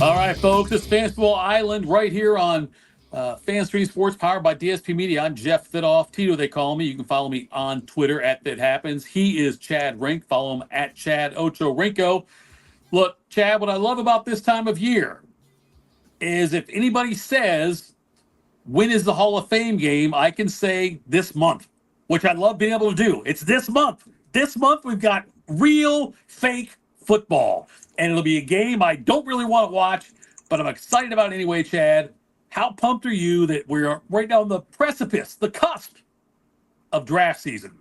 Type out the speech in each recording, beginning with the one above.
All right, folks, it's Fansball Island right here on Fanstream Sports, powered by DSP Media. I'm Jeff Fidoff. Tito, they call me. You can follow me on Twitter at That Happens. He is Chad Rink. Follow him at Chad Ocho Rinko. Look, Chad, what I love about this time of year is if anybody says, when is the Hall of Fame game, I can say this month, which I love being able to do. It's this month. This month, we've got real fake football. And it'll be a game I don't really want to watch, but I'm excited about it anyway, Chad. How pumped are you that we're right now on the precipice, the cusp of draft season?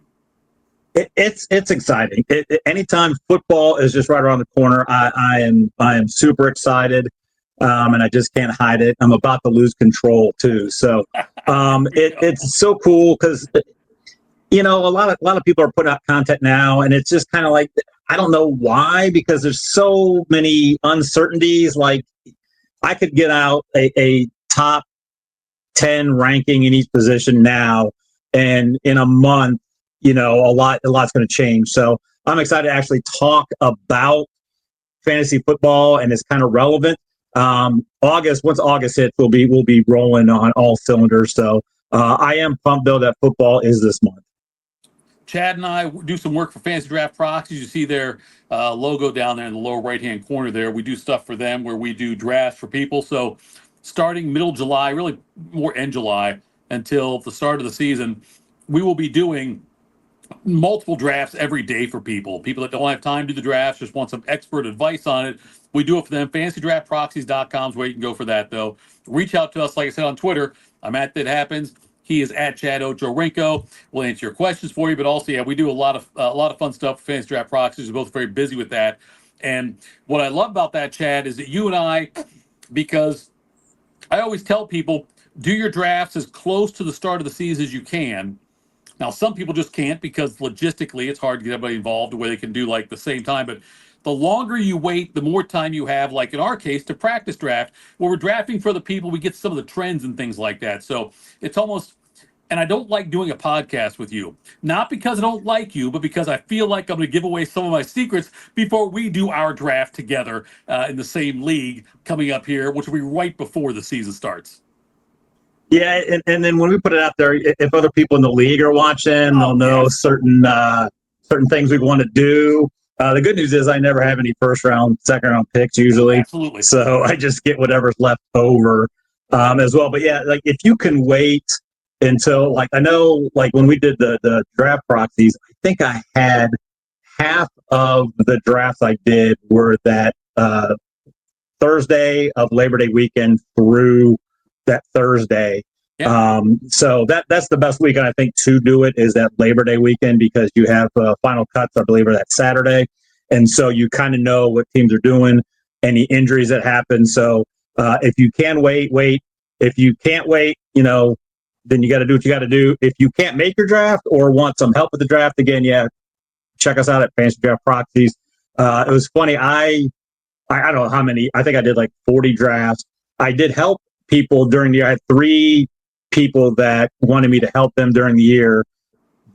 It's exciting. Anytime football is just right around the corner, I am super excited, and I just can't hide it. I'm about to lose control too. So it's so cool because a lot of people are putting out content now, and it's just kind of like, I don't know why, because there's so many uncertainties. Like, I could get out a top 10 ranking in each position now, and in a month, a lot's going to change. So I'm excited to actually talk about fantasy football, and it's kind of relevant. Once August hits, we'll be rolling on all cylinders. So I am pumped though that football is this month. Chad and I do some work for Fantasy Draft Proxies. You see their logo down there in the lower right-hand corner there. We do stuff for them where we do drafts for people. So starting middle July, really more end July, until the start of the season, we will be doing multiple drafts every day for people that don't have time to do the drafts, just want some expert advice on it. We do it for them. FantasyDraftProxies.com is where you can go for that, though. Reach out to us, like I said, on Twitter. I'm at That Happens. He is at Chad Ocho Rinko. We'll answer your questions for you, but also, we do a lot of fun stuff for Fantasy Draft Proxies. We're both very busy with that. And what I love about that, Chad, is that you and I, because I always tell people, do your drafts as close to the start of the season as you can. Now, some people just can't because logistically it's hard to get everybody involved the way they can do like the same time. But the longer you wait, the more time you have, like in our case, to practice draft. Where we're drafting for other people, we get some of the trends and things like that. So it's almost, and I don't like doing a podcast with you. Not because I don't like you, but because I feel like I'm going to give away some of my secrets before we do our draft together in the same league coming up here, which will be right before the season starts. Yeah, and then when we put it out there, if other people in the league are watching, they'll know certain things we want to do. The good news is I never have any first round, second round picks usually. Absolutely. So I just get whatever's left over as well. But yeah, like if you can wait until, like, I know, like when we did the draft proxies, I think I had half of the drafts I did were that Thursday of Labor Day weekend through that Thursday. Yeah. So that's the best weekend, I think, to do it, is that Labor Day weekend, because you have final cuts, I believe, are that Saturday. And so you kind of know what teams are doing, any injuries that happen. So if you can wait. If you can't wait, then you got to do what you got to do. If you can't make your draft or want some help with the draft, again, check us out at Fantasy Draft Proxies. It was funny. I don't know how many. I think I did like 40 drafts. I did help people during the year. I had 3 people that wanted me to help them during the year.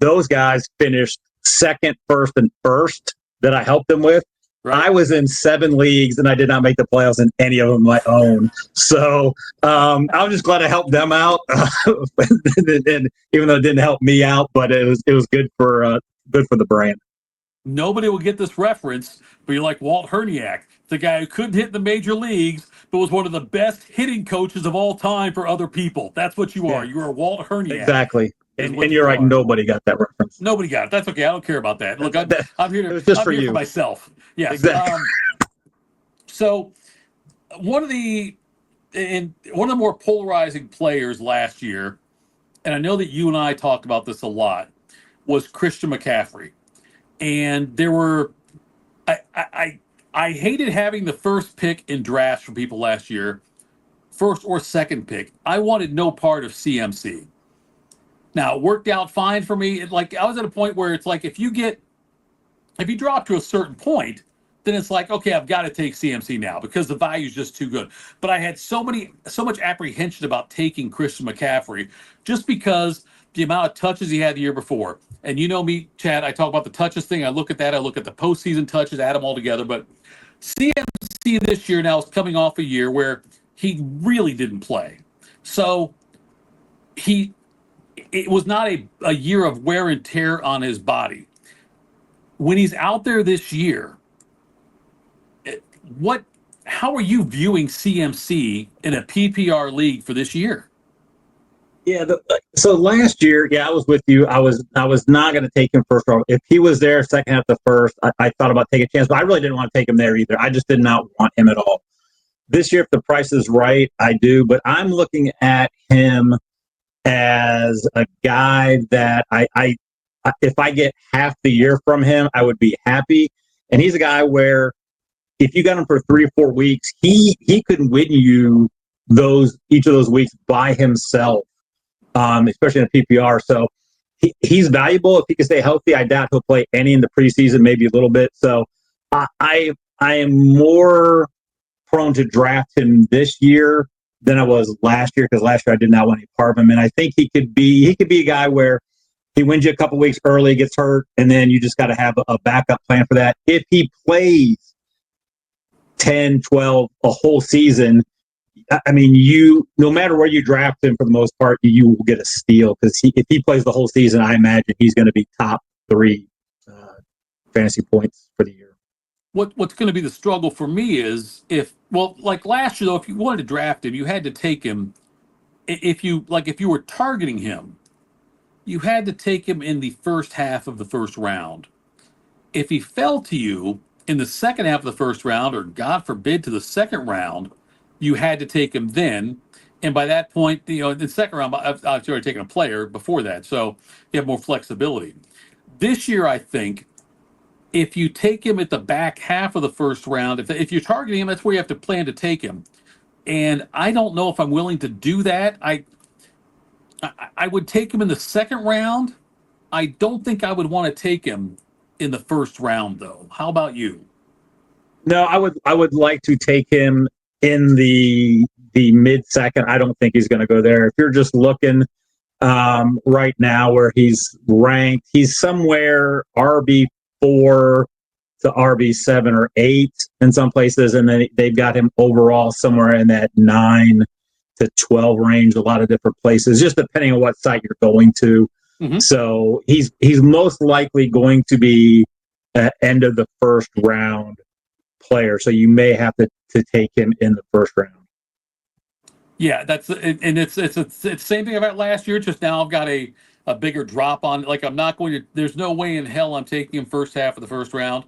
Those guys finished second, first, and first that I helped them with. Right. I was in 7 leagues and I did not make the playoffs in any of them my own. So I'm just glad I helped them out. And even though it didn't help me out, but it was good for the brand. Nobody will get this reference, but you're like Walt Herniak, the guy who couldn't hit the major leagues, but was one of the best hitting coaches of all time for other people. That's what you are. You are Walt Herniak. Exactly. And you're right. Nobody got that reference. Nobody got it. That's okay. I don't care about that. Look, I'm here for myself. Yes. Exactly. So one of the more polarizing players last year, and I know that you and I talked about this a lot, was Christian McCaffrey. And there were, I hated having the first pick in drafts for people last year, first or second pick. I wanted no part of CMC. Now, it worked out fine for me. I was at a point where it's like, if you drop to a certain point, then it's like, okay, I've got to take CMC now because the value is just too good. But I had so much apprehension about taking Christian McCaffrey just because the amount of touches he had the year before. And you know me, Chad, I talk about the touches thing. I look at that. I look at the postseason touches, add them all together. But CMC CMC this year now is coming off a year where he really didn't play. So it was not a year of wear and tear on his body. When he's out there this year, how are you viewing CMC in a PPR league for this year? Yeah. So last year, I was with you. I was not going to take him first round. If he was there second half the first, I thought about taking a chance, but I really didn't want to take him there either. I just did not want him at all. This year, if the price is right, I do. But I'm looking at him as a guy that if I get half the year from him, I would be happy. And he's a guy where if you got him for 3 or 4 weeks, he could win you each of those weeks by himself, especially in a PPR. So he's valuable if he can stay healthy. I doubt he'll play any in the preseason, maybe a little bit. So I am more prone to draft him this year than I was last year, because last year I did not want any part of him. And I think he could be a guy where he wins you a couple weeks early, gets hurt, and then you just got to have a backup plan for that. If he plays 10, 12, a whole season, I mean, no matter where you draft him, for the most part, you will get a steal, because if he plays the whole season, I imagine he's going to be top 3 fantasy points for the year. What's going to be the struggle for me is like last year though, if you wanted to draft him, you had to take him. If you were targeting him, you had to take him in the first half of the first round. If he fell to you in the second half of the first round, or God forbid to the second round, you had to take him then. And by that point, in the second round, I've already taken a player before that, so you have more flexibility. This year, I think, if you take him at the back half of the first round, if you're targeting him, that's where you have to plan to take him. And I don't know if I'm willing to do that. I would take him in the second round. I don't think I would want to take him in the first round, though. How about you? No, I would like to take him in the mid second. I don't think he's going to go there. If you're just looking right now where he's ranked, he's somewhere RB4 to RB7 or 8 in some places, and then they've got him overall somewhere in that 9 to 12 range, a lot of different places, just depending on what site you're going to. Mm-hmm. So he's most likely going to be an end of the first round player. So you may have to take him in the first round. Yeah, it's the same thing about last year. Just now I've got a bigger drop on. Like, I'm not going to. There's no way in hell I'm taking him first half of the first round.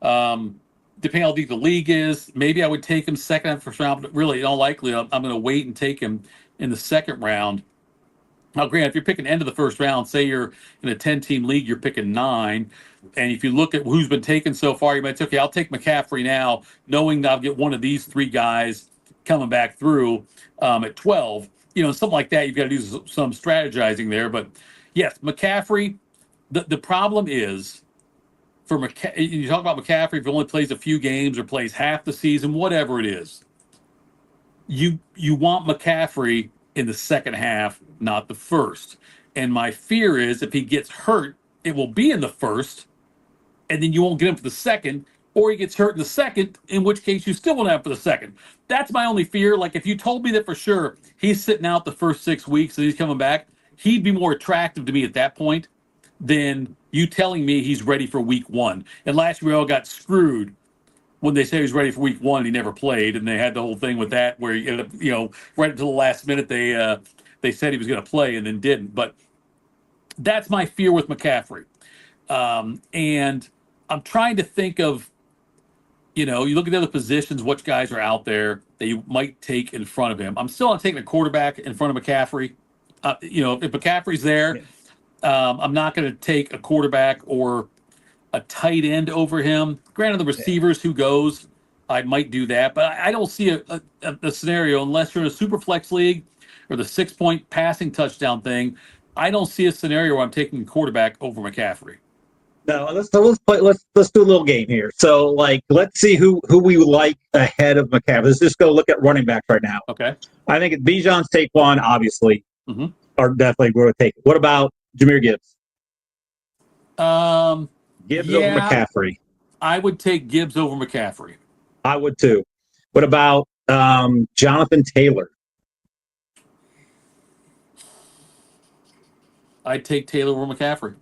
Depending on how deep the league is, maybe I would take him second half of the first round. But really, in all likelihood, I'm going to wait and take him in the second round. Now, granted, if you're picking end of the first round, say you're in a 10-team league, you're picking 9. And if you look at who's been taken so far, you might say, okay, I'll take McCaffrey now, knowing that I'll get one of these 3 guys coming back through at 12. Something like that, you've got to do some strategizing there. But yes, McCaffrey, the problem is, you talk about McCaffrey, if he only plays a few games or plays half the season, whatever it is, you want McCaffrey in the second half, not the first. And my fear is if he gets hurt, it will be in the first, and then you won't get him for the second, or he gets hurt in the second, in which case you still won't have him for the second. That's my only fear. Like, if you told me that for sure he's sitting out the first 6 weeks and he's coming back, he'd be more attractive to me at that point than you telling me he's ready for week 1. And last year we all got screwed when they said he was ready for week 1 and he never played, and they had the whole thing with that where he ended up, right until the last minute they said he was going to play and then didn't. But that's my fear with McCaffrey. And I'm trying to think of, you look at the other positions, which guys are out there that you might take in front of him. I'm still not taking a quarterback in front of McCaffrey. If McCaffrey's there, I'm not going to take a quarterback or a tight end over him. Granted, the receivers, who goes, I might do that, but I don't see a scenario, unless you're in a super flex league or the 6-point passing touchdown thing. I don't see a scenario where I'm taking a quarterback over McCaffrey. No, let's do a little game here. So, let's see who we like ahead of McCaffrey. Let's just go look at running backs right now. Okay. I think Bijan's Saquon, obviously, are definitely going to take it. What about Jahmyr Gibbs? Gibbs over McCaffrey. I would take Gibbs over McCaffrey. I would too. What about Jonathan Taylor? I'd take Taylor over McCaffrey.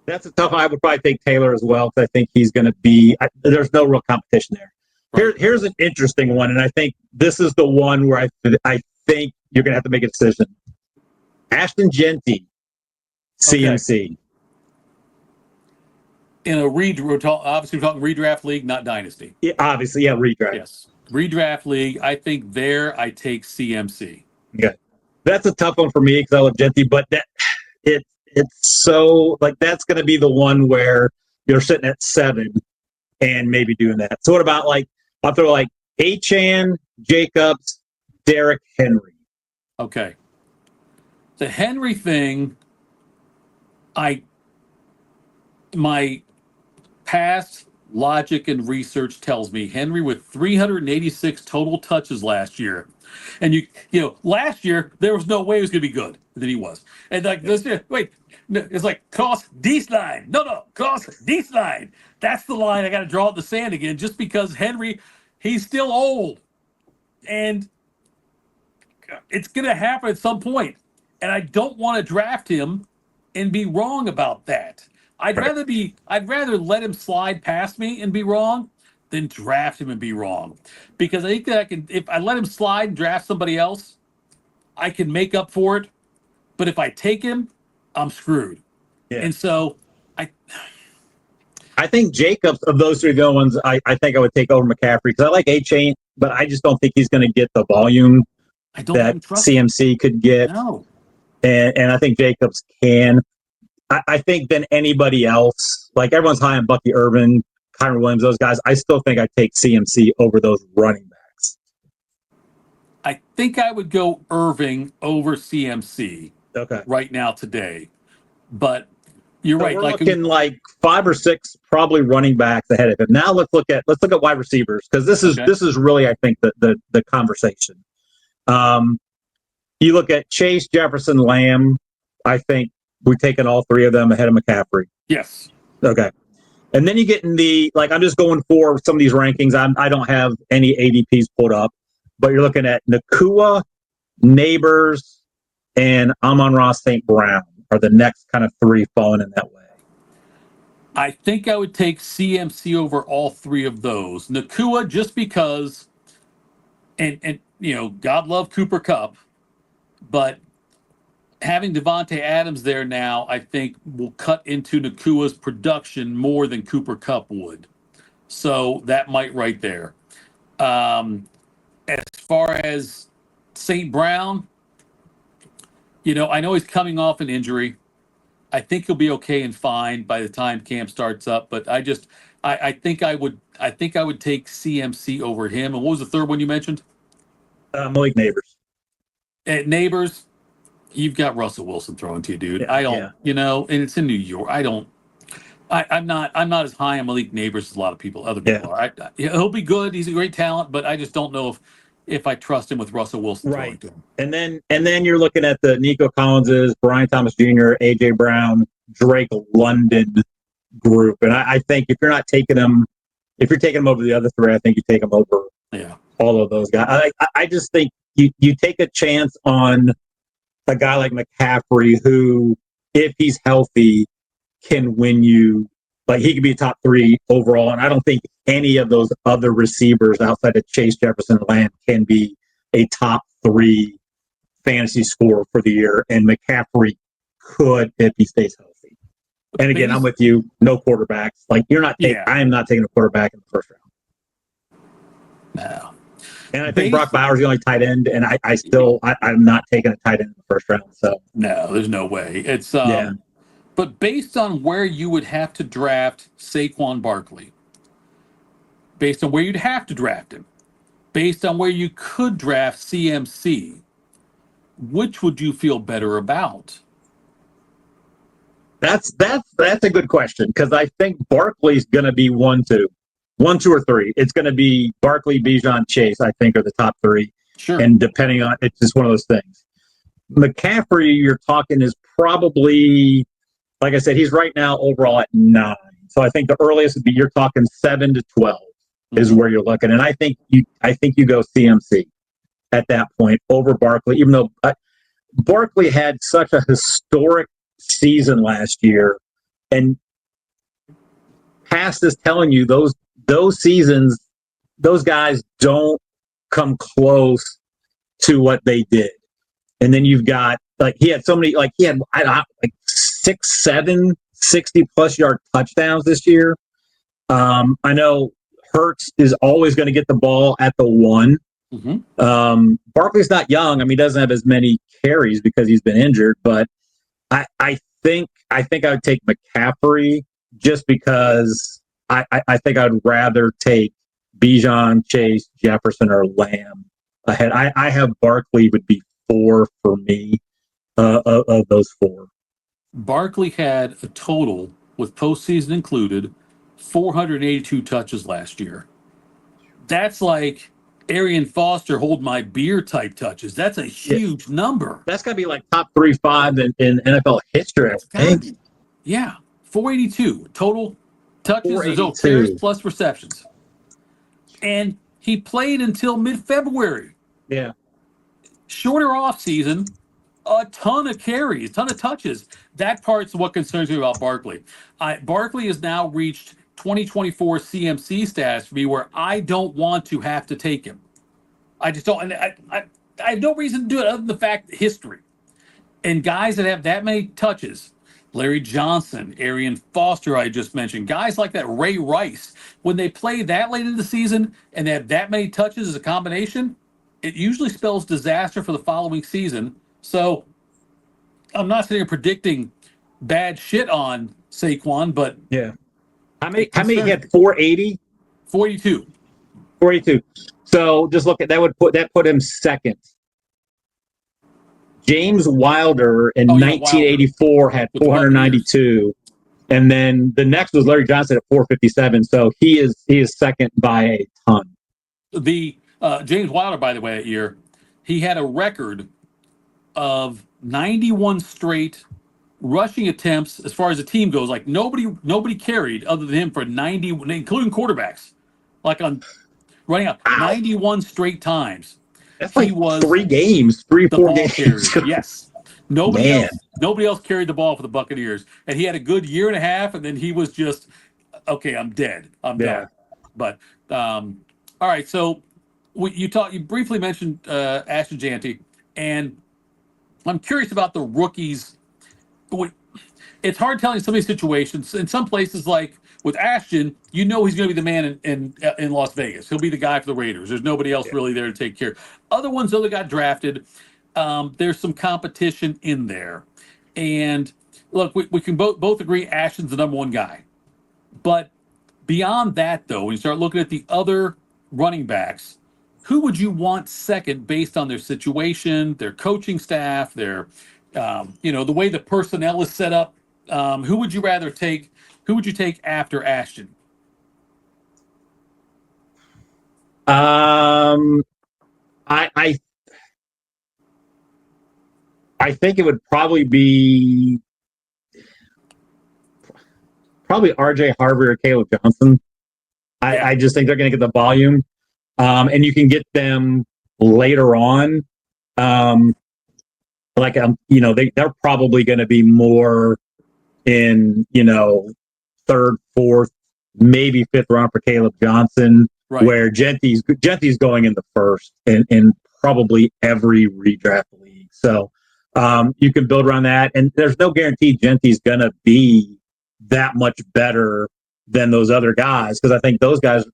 That's a tough one. I would probably take Taylor as well because I think he's going to be. There's no real competition there. Right. Here's an interesting one, and I think this is the one where I think you're going to have to make a decision. Ashton Genty, CMC. Okay. In a obviously we're talking redraft league, not dynasty. Yeah, obviously, yeah, redraft. Yes, redraft league. I think there I take CMC. Okay, that's a tough one for me because I love Genty, but it's so like that's going to be the one where you're sitting at 7 and maybe doing that. So what about like I'll throw like Achane, Jacobs, Derrick Henry. Okay, the Henry thing. My past logic and research tells me Henry with 386 total touches last year. And you know, last year there was no way he was going to be good than he was. And like this year, wait, it's like cross this line. No, cross this line. That's the line I got to draw in the sand again, just because Henry, he's still old, and it's going to happen at some point. And I don't want to draft him and be wrong about that. I'd rather let him slide past me and be wrong than draft him and be wrong. Because I think that if I let him slide and draft somebody else, I can make up for it. But if I take him, I'm screwed. Yeah. And so I think Jacobs, of those three good ones, I think I would take over McCaffrey because I like Achane, but I just don't think he's going to get the volume that CMC could get. No. And I think Jacobs can. I think than anybody else, like everyone's high on Bucky Irvin, Kyron Williams, those guys. I still think I'd take CMC over those running backs. I think I would go Irving over CMC. Okay. Right now today, but you're right. We're looking like 5 or 6 probably running backs ahead of him. Now let's look at wide receivers because this is really I think the conversation. You look at Chase, Jefferson, Lamb. I think we've taken all 3 of them ahead of McCaffrey. Yes. Okay. And then you get in the I'm just going for some of these rankings. I don't have any ADPs pulled up, but you're looking at Nakua, Neighbors, and Amon-Ra St. Brown are the next kind of 3 falling in that way. I think I would take CMC over all 3 of those. Nakua just because, and you know, God love Cooper Kupp, but having Devontae Adams there now, I think will cut into Nakua's production more than Cooper Kupp would. So that might right there. As far as St. Brown, you know, I know he's coming off an injury. I think he'll be okay and fine by the time camp starts up. But I think I would take CMC over him. And what was the third one you mentioned? Malik Neighbors. At Neighbors, you've got Russell Wilson throwing to you, dude. Yeah, you know, and it's in New York. I'm not as high on Malik Neighbors as a lot of other people are. He'll be good. He's a great talent, but I just don't know if I trust him with Russell Wilson throwing to him. And then you're looking at the Nico Collinses, Brian Thomas Jr., AJ Brown, Drake London group. And I think if you're not taking them, if you're taking them over the other 3, I think you take them over all of those guys. I just think you take a chance on a guy like McCaffrey who, if he's healthy, can win you. Like he could be a top 3 overall, and I don't think any of those other receivers outside of Chase, Jefferson, and Lamb can be a top 3 fantasy scorer for the year. And McCaffrey could if he stays healthy. And again, I'm with you. No quarterbacks. Like you're not. I am not taking a quarterback in the first round. No. And I think Brock Bowers the only tight end, and I'm not taking a tight end in the first round. So no, there's no way. It's But based on where you would have to draft Saquon Barkley, based on where you'd have to draft him, based on where you could draft CMC, which would you feel better about? That's a good question because I think Barkley's going to be 1, 2, or 3. It's going to be Barkley, Bijan, Chase. I think are the top 3. Sure. And depending on, it's just one of those things. McCaffrey, you're talking is probably. Like I said, he's right now overall at 9. So I think the earliest would be you're talking 7 to 12. is where you're looking. And I think you go CMC at that point over Barkley, even though Barkley had such a historic season last year, and past is telling you those seasons, those guys don't come close to what they did. And then you've got he had so many, he had like 6, 7, 60+ yard touchdowns this year. I know Hurts is always going to get the ball at the 1. Barkley's not young. I mean, he doesn't have as many carries because he's been injured, but I think I would take McCaffrey just because I think I'd rather take Bijan, Chase, Jefferson, or Lamb ahead. I have Barkley would be 4 for me of those 4. Barkley had a total, with postseason included, 482 touches last year. That's like Arian Foster hold my beer type touches. That's a huge number. That's got to be like top 3, 5 in NFL history, I think. Yeah, 482 total touches. There's no carries plus receptions. And he played until mid-February. Yeah. Shorter off season, a ton of carries, ton of touches. That part's what concerns me about Barkley. Barkley has now reached 2024 CMC stats for me where I don't want to have to take him. I just don't. And I have no reason to do it other than the fact history. And guys that have that many touches, Larry Johnson, Arian Foster, I just mentioned, guys like that, Ray Rice, when they play that late in the season and they have that many touches as a combination, it usually spells disaster for the following season. So I'm not sitting here predicting bad shit on Saquon, but yeah. How many he had? 480? 42. 42. So just look at that put him second. James Wilder in 1984 had 492. And then the next was Larry Johnson at 457. So he is second by a ton. The James Wilder, by the way, that year, he had a record of 91 straight rushing attempts as far as the team goes. Like nobody carried other than him for 90, including quarterbacks, like on running out 91 straight times. That's like 3 games, 4 games. Yes. Nobody else carried the ball for the Buccaneers. And he had a good year and a half, and then he was just, okay, I'm dead. I'm done. But all right, so you briefly mentioned Ashton Jeanty, and I'm curious about the rookies. It's hard telling some of these situations. In some places, like with Ashton, he's going to be the man in Las Vegas. He'll be the guy for the Raiders. There's nobody else really there to take care. Other ones, though, that got drafted, there's some competition in there. And look, we can both agree Ashton's the number 1 guy. But beyond that, though, when you start looking at the other running backs, who would you want second based on their situation, their coaching staff, their the way the personnel is set up? Who would you rather take? Who would you take after Ashton? I think it would probably be RJ Harvey or Caleb Johnson. I just think they're going to get the volume, and you can get them later on. They're probably going to be more in, 3rd, 4th, maybe 5th round for Caleb Johnson, right, where Genty's going in the 1st in probably every redraft league. So you can build around that, and there's no guarantee Genty's going to be that much better than those other guys, because I think those guys,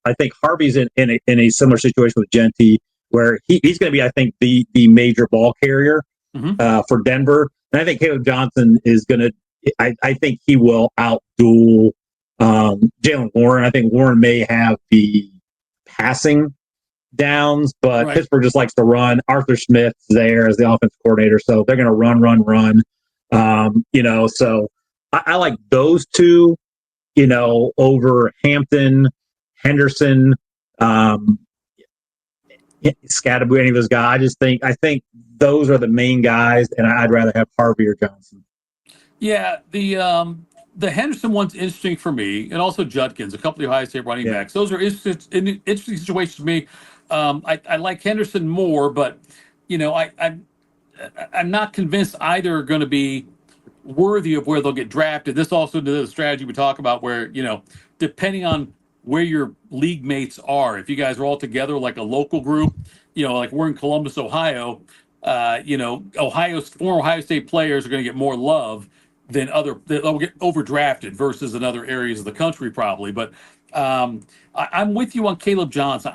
Harvey's in a similar situation with Genty, where he's going to be, I think, the major ball carrier for Denver. And I think Caleb Johnson is going to, I think he will outduel Jaylen Warren. I think Warren may have the passing downs, but right, Pittsburgh just likes to run. Arthur Smith's there as the offensive coordinator, so they're going to run. So I like those two, over Hampton, Henderson, Scatterby, any of those guys. I think those are the main guys, and I'd rather have Harvey or Johnson. Yeah, the the Henderson one's interesting for me, and also Judkins, a couple of Ohio State running backs. Those are interesting situations for me. I like Henderson more, but I'm not convinced either are going to be worthy of where they'll get drafted. This also the strategy we talk about, where depending on where your league mates are, if you guys are all together like a local group, like we're in Columbus, Ohio. Former Ohio State players are going to get more love than they'll get overdrafted versus in other areas of the country probably. But I'm with you on Caleb Johnson.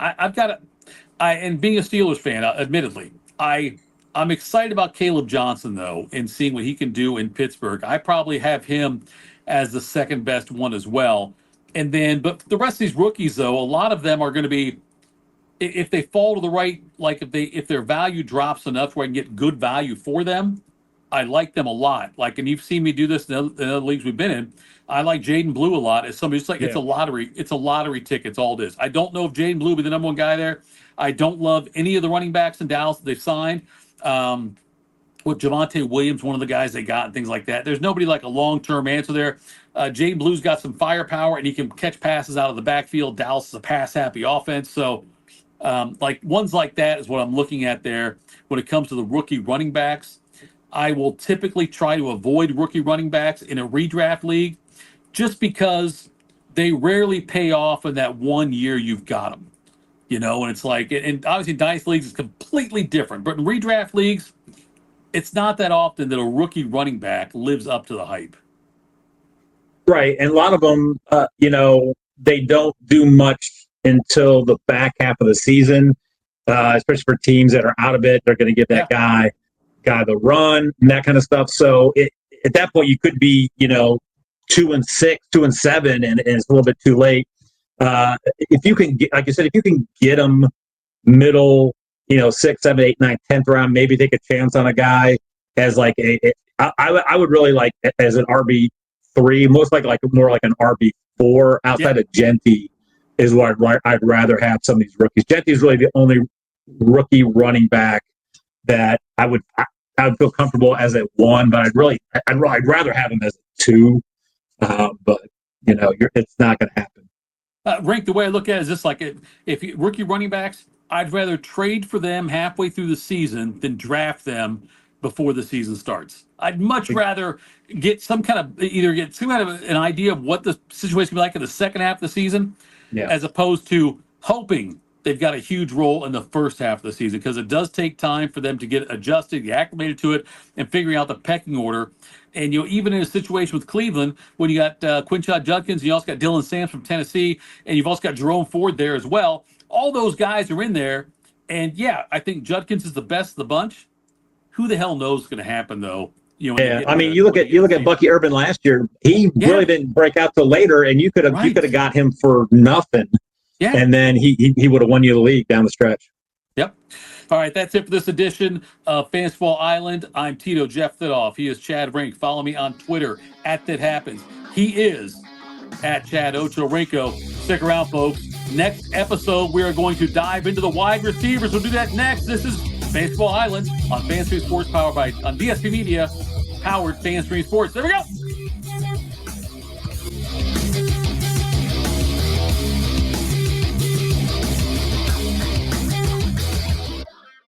And being a Steelers fan, admittedly, I'm excited about Caleb Johnson though, and seeing what he can do in Pittsburgh. I probably have him as the second best one as well. And then, but the rest of these rookies though, a lot of them are going to be, if they fall to the right, like if their value drops enough where I can get good value for them, I like them a lot. Like, and you've seen me do this in other leagues we've been in. I like Jaden Blue a lot as somebody. It's like it's a lottery. It's a lottery ticket. It's all it is. I don't know if Jaden Blue will be the number one guy there. I don't love any of the running backs in Dallas that they've signed. With Javonte Williams, one of the guys they got, and things like that. There's nobody like a long-term answer there. Jaden Blue's got some firepower, and he can catch passes out of the backfield. Dallas is a pass-happy offense. So, like ones like that is what I'm looking at there when it comes to the rookie running backs. I will typically try to avoid rookie running backs in a redraft league just because they rarely pay off in that 1 year you've got them. And it's like, and obviously Dynasty leagues is completely different, but in redraft leagues, it's not that often that a rookie running back lives up to the hype. Right. And a lot of them, they don't do much until the back half of the season, especially for teams that are out of it. They're going to give that guy the run and that kind of stuff. So at that point, you could be, 2-6, 2-7, and it's a little bit too late. If you can get, like you said, if you can get them middle, 6, 7, 8, 9, 10th round, maybe take a chance on a guy as like I would really like as an RB3, most like more like an RB4 outside of Genty is what I'd rather have some of these rookies. Genty is really the only rookie running back that I would feel comfortable as a 1, but I'd rather have him as a 2. But it's not going to happen. Rink, the way I look at it is this: like if rookie running backs, I'd rather trade for them halfway through the season than draft them before the season starts. I'd much rather get some kind of an idea of what the situation will be like in the second half of the season, as opposed to hoping they've got a huge role in the first half of the season, because it does take time for them to get adjusted, get acclimated to it, and figuring out the pecking order. And even in a situation with Cleveland, when you got Quinshon Judkins, you also got Dylan Sams from Tennessee, and you've also got Jerome Ford there as well. All those guys are in there, and I think Judkins is the best of the bunch. Who the hell knows what's going to happen though? You look at Bucky Urban last year. He really didn't break out till later, and you could have got him for nothing. Yeah, and then he would have won you the league down the stretch. Yep. All right, that's it for this edition of Fantasy Football Island. I'm Tito Jeff Thidoff. He is Chad Rink. Follow me on Twitter @ThatHappens. He is @Chad Ochorinco. Stick around, folks. Next episode, we are going to dive into the wide receivers. We'll do that next. This is Fantasy Football Island on Fantasy Sports, powered by DSP Media, powered Fantasy Sports. There we go.